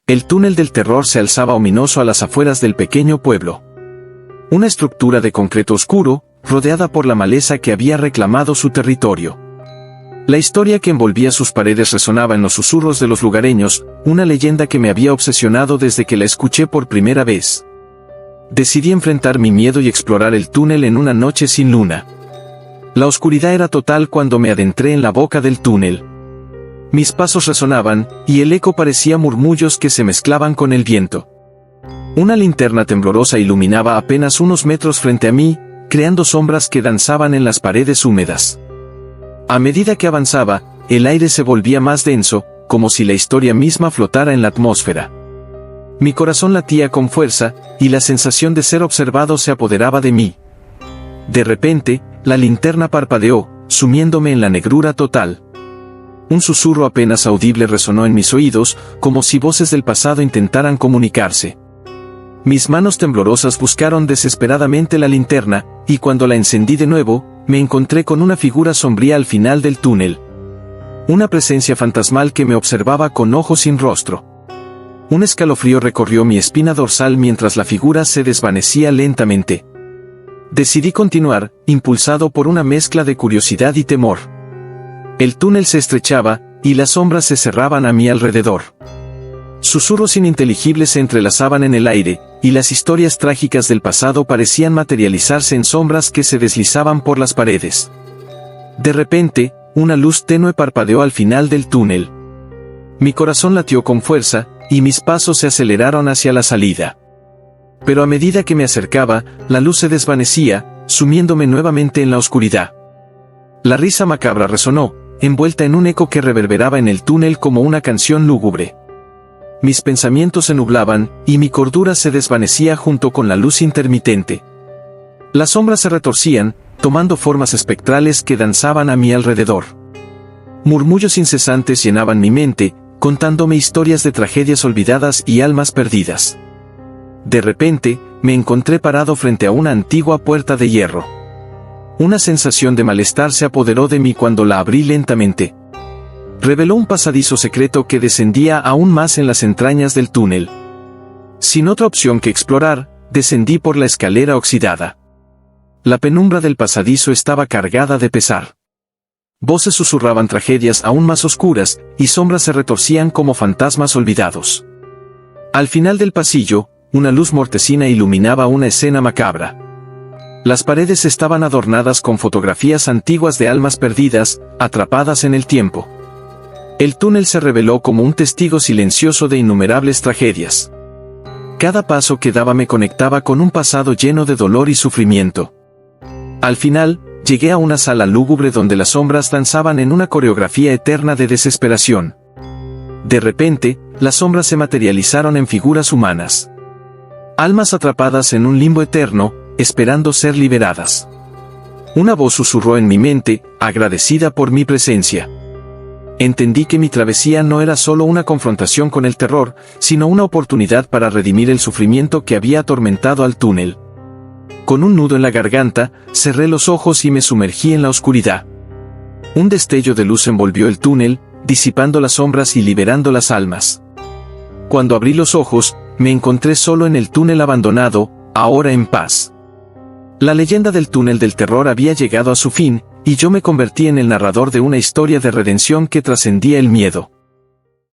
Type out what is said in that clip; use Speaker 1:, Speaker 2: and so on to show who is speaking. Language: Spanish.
Speaker 1: El túnel del terror se alzaba ominoso a las afueras del pequeño pueblo. Una estructura de concreto oscuro, rodeada por la maleza que había reclamado su territorio. La historia que envolvía sus paredes resonaba en los susurros de los lugareños, una leyenda que me había obsesionado desde que la escuché por primera vez. Decidí enfrentar mi miedo y explorar el túnel en una noche sin luna. La oscuridad era total cuando me adentré en la boca del túnel. Mis pasos resonaban, y el eco parecía murmullos que se mezclaban con el viento. Una linterna temblorosa iluminaba apenas unos metros frente a mí, creando sombras que danzaban en las paredes húmedas. A medida que avanzaba, el aire se volvía más denso, como si la historia misma flotara en la atmósfera. Mi corazón latía con fuerza, y la sensación de ser observado se apoderaba de mí. De repente, la linterna parpadeó, sumiéndome en la negrura total. Un susurro apenas audible resonó en mis oídos, como si voces del pasado intentaran comunicarse. Mis manos temblorosas buscaron desesperadamente la linterna, y cuando la encendí de nuevo, me encontré con una figura sombría al final del túnel. Una presencia fantasmal que me observaba con ojos sin rostro. Un escalofrío recorrió mi espina dorsal mientras la figura se desvanecía lentamente. Decidí continuar, impulsado por una mezcla de curiosidad y temor. El túnel se estrechaba, y las sombras se cerraban a mi alrededor. Susurros ininteligibles se entrelazaban en el aire, y las historias trágicas del pasado parecían materializarse en sombras que se deslizaban por las paredes. De repente, una luz tenue parpadeó al final del túnel. Mi corazón latió con fuerza, y mis pasos se aceleraron hacia la salida. Pero a medida que me acercaba, la luz se desvanecía, sumiéndome nuevamente en la oscuridad. La risa macabra resonó, envuelta en un eco que reverberaba en el túnel como una canción lúgubre. Mis pensamientos se nublaban, y mi cordura se desvanecía junto con la luz intermitente. Las sombras se retorcían, tomando formas espectrales que danzaban a mi alrededor. Murmullos incesantes llenaban mi mente, contándome historias de tragedias olvidadas y almas perdidas. De repente, me encontré parado frente a una antigua puerta de hierro. Una sensación de malestar se apoderó de mí cuando la abrí lentamente. Reveló un pasadizo secreto que descendía aún más en las entrañas del túnel. Sin otra opción que explorar, descendí por la escalera oxidada. La penumbra del pasadizo estaba cargada de pesar. Voces susurraban tragedias aún más oscuras, y sombras se retorcían como fantasmas olvidados. Al final del pasillo, una luz mortecina iluminaba una escena macabra. Las paredes estaban adornadas con fotografías antiguas de almas perdidas, atrapadas en el tiempo. El túnel se reveló como un testigo silencioso de innumerables tragedias. Cada paso que daba me conectaba con un pasado lleno de dolor y sufrimiento. Al final, llegué a una sala lúgubre donde las sombras danzaban en una coreografía eterna de desesperación. De repente, las sombras se materializaron en figuras humanas. Almas atrapadas en un limbo eterno, esperando ser liberadas. Una voz susurró en mi mente, agradecida por mi presencia. Entendí que mi travesía no era solo una confrontación con el terror, sino una oportunidad para redimir el sufrimiento que había atormentado al túnel. Con un nudo en la garganta, cerré los ojos y me sumergí en la oscuridad. Un destello de luz envolvió el túnel, disipando las sombras y liberando las almas. Cuando abrí los ojos, me encontré solo en el túnel abandonado, ahora en paz. La leyenda del túnel del terror había llegado a su fin, y yo me convertí en el narrador de una historia de redención que trascendía el miedo.